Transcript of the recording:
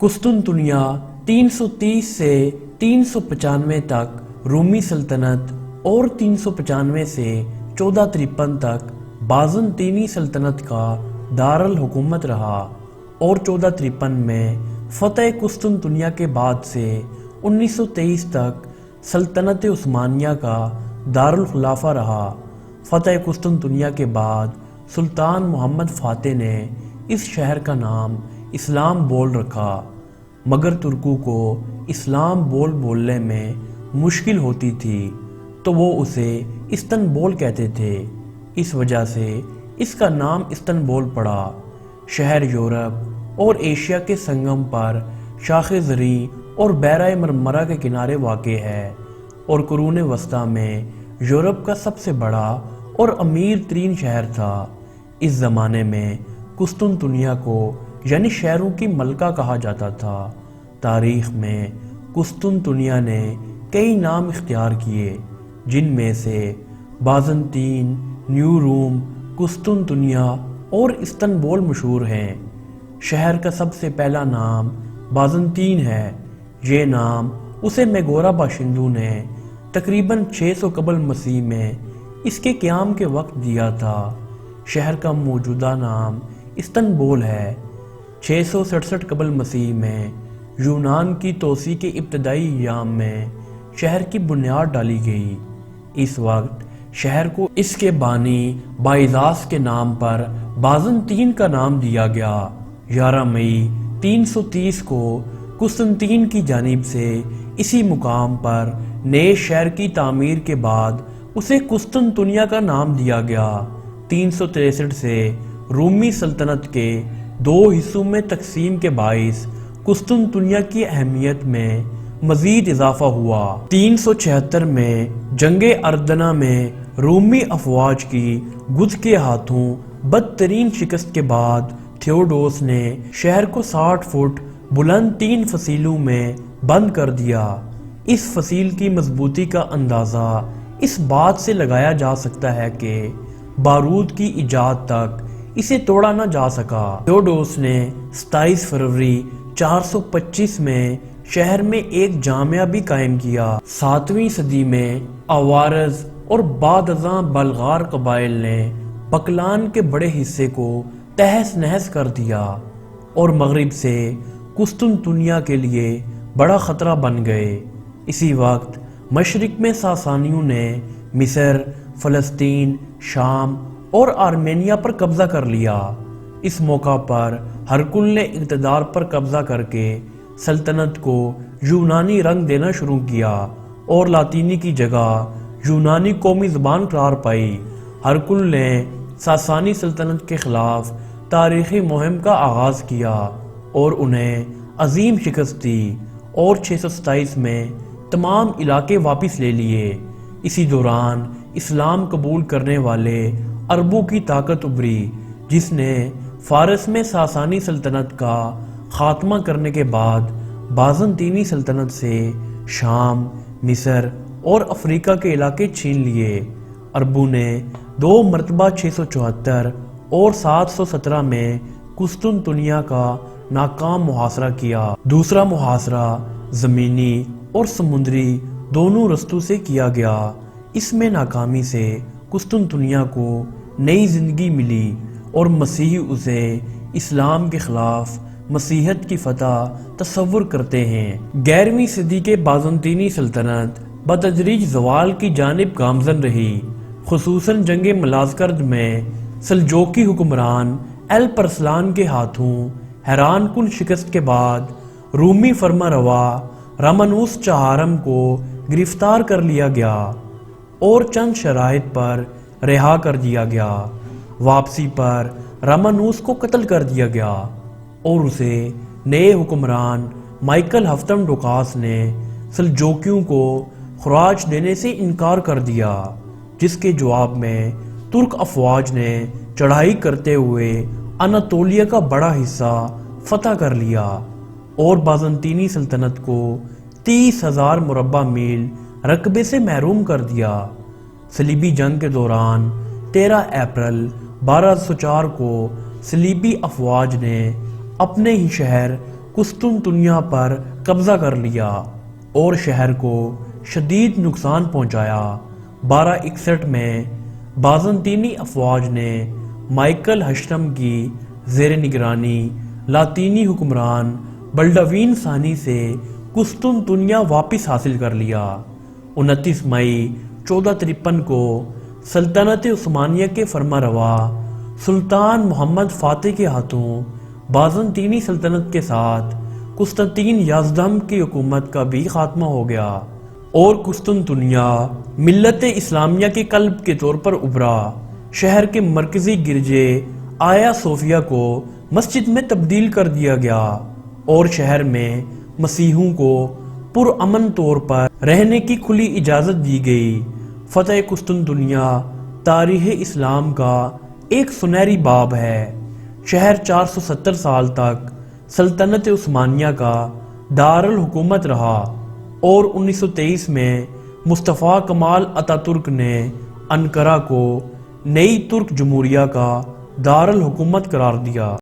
قسطنطنیہ 330 سے 395 تک رومی سلطنت اور 395 سے 1453 تک بازنطینی سلطنت کا دارالحکومت رہا اور 1453 میں فتح قسطنطنیہ کے بعد سے 1923 تک سلطنت عثمانیہ کا دارالخلافہ رہا۔ فتح قسطنطنیہ کے بعد سلطان محمد فاتح نے اس شہر کا نام اسلام بول رکھا، مگر ترکوں کو اسلام بولنے میں مشکل ہوتی تھی تو وہ اسے استنبول کہتے تھے، اس وجہ سے اس کا نام استنبول پڑا۔ شہر یورپ اور ایشیا کے سنگم پر شاخ زریں اور بحیرہ مرمرہ کے کنارے واقع ہے اور قرون وسطیٰ میں یورپ کا سب سے بڑا اور امیر ترین شہر تھا۔ اس زمانے میں قسطنطنیہ کو یعنی شہروں کی ملکہ کہا جاتا تھا۔ تاریخ میں قسطنطنیہ نے کئی نام اختیار کیے، جن میں سے بازنطین، نیو روم، قسطنطنیہ اور استنبول مشہور ہیں۔ شہر کا سب سے پہلا نام بازنطین ہے۔ یہ نام اسے میگورا باشندوں نے تقریباً 600 قبل مسیح میں اس کے قیام کے وقت دیا تھا۔ شہر کا موجودہ نام استنبول ہے۔ 667 قبل مسیح میں یونان کی توسیع کے ابتدائی ایام میں شہر کی بنیاد ڈالی گئی۔ اس وقت شہر کو اس کے بانی بائزاس کے نام پر بازنطین کا نام دیا گیا۔ 11 مئی 330 کو قسطنطین کی جانب سے اسی مقام پر نئے شہر کی تعمیر کے بعد اسے قسطنطنیہ کا نام دیا گیا۔ 363 سے رومی سلطنت کے 2 حصوں میں تقسیم کے باعث قسطنطنیہ کی اہمیت میں مزید اضافہ ہوا۔ 376 میں جنگ اردنہ میں رومی افواج کی گج کے ہاتھوں بدترین شکست کے بعد تھیوڈوس نے شہر کو 60 فٹ بلند 3 فصیلوں میں بند کر دیا۔ اس فصیل کی مضبوطی کا اندازہ اس بات سے لگایا جا سکتا ہے کہ بارود کی ایجاد تک اسے توڑا نہ جا سکا۔ تھیوڈوس نے 27 فروری 425 میں شہر میں ایک جامعہ بھی قائم کیا۔ 7ویں صدی میں آوارز اور بعد ازاں بلغار قبائل نے بکلان کے بڑے حصے کو تہس نہس کر دیا اور مغرب سے قسطنطنیہ کے لیے بڑا خطرہ بن گئے۔ اسی وقت مشرق میں ساسانیوں نے مصر، فلسطین، شام اور آرمینیا پر قبضہ کر لیا۔ اس موقع پر ہرقل نے اقتدار پر قبضہ کر کے سلطنت کو یونانی رنگ دینا شروع کیا اور لاطینی کی جگہ یونانی قومی زبان قرار پائی۔ ہرقل نے ساسانی سلطنت کے خلاف تاریخی مہم کا آغاز کیا اور انہیں عظیم شکست دی اور 627 میں تمام علاقے واپس لے لیے۔ اسی دوران اسلام قبول کرنے والے عربوں کی طاقت ابھری، جس نے فارس میں ساسانی سلطنت کا خاتمہ کرنے کے بعد بازنطینی سلطنت سے شام، مصر اور افریقہ کے علاقے چھین لیے۔ عربوں نے 2 مرتبہ 674 اور 717 میں قسطنطنیہ کا ناکام محاصرہ کیا۔ دوسرا محاصرہ زمینی اور سمندری دونوں رستوں سے کیا گیا۔ اس میں ناکامی سے قسطنطنیہ کو نئی زندگی ملی اور مسیحی اسے اسلام کے خلاف مسیحیت کی فتح تصور کرتے ہیں۔ 11ویں صدی کے بازنطینی سلطنت بتدریج زوال کی جانب گامزن رہی، خصوصاً جنگ ملازکرد میں سلجوقی حکمران الپرسلان کے ہاتھوں حیران کن شکست کے بعد رومی فرمانروا رامانوس چہارم کو گرفتار کر لیا گیا اور چند شرائط پر رہا کر دیا گیا۔ واپسی پر رامانوس کو قتل کر دیا گیا اور اسے نئے حکمران مائیکل ہفتم ڈوکاس نے سلجوکیوں کو خراج دینے سے انکار کر دیا، جس کے جواب میں ترک افواج نے چڑھائی کرتے ہوئے اناطولیہ کا بڑا حصہ فتح کر لیا اور بازنطینی سلطنت کو 30,000 مربع میل رقبے سے محروم کر دیا۔ صلیبی جنگ کے دوران 13 اپریل 1204 کو صلیبی افواج نے اپنے ہی شہر قسطنطنیہ پر قبضہ کر لیا اور شہر کو شدید نقصان پہنچایا۔ 1261 میں بازنطینی افواج نے مائیکل ہشتم کی زیر نگرانی لاطینی حکمران بلڈوین ثانی سے قسطنطنیہ واپس حاصل کر لیا۔ 29 مئی 1453 کو سلطنت عثمانیہ کے فرما روا سلطان محمد فاتح کے ہاتھوں بازنطینی سلطنت کے ساتھ قسطنطین یزدہم کی حکومت کا بھی خاتمہ ہو گیا اور قسطنطنیہ ملت اسلامیہ کے قلب کے طور پر ابھرا۔ شہر کے مرکزی گرجے آیا صوفیہ کو مسجد میں تبدیل کر دیا گیا اور شہر میں مسیحیوں کو پرامن طور پر رہنے کی کھلی اجازت دی گئی۔ فتح قسطنطنیہ تاریخ اسلام کا ایک سنہری باب ہے۔ شہر 470 سال تک سلطنت عثمانیہ کا دارالحکومت رہا اور 1923 میں مصطفیٰ کمال اتاترک نے انقرہ کو نئی ترک جمہوریہ کا دارالحکومت قرار دیا۔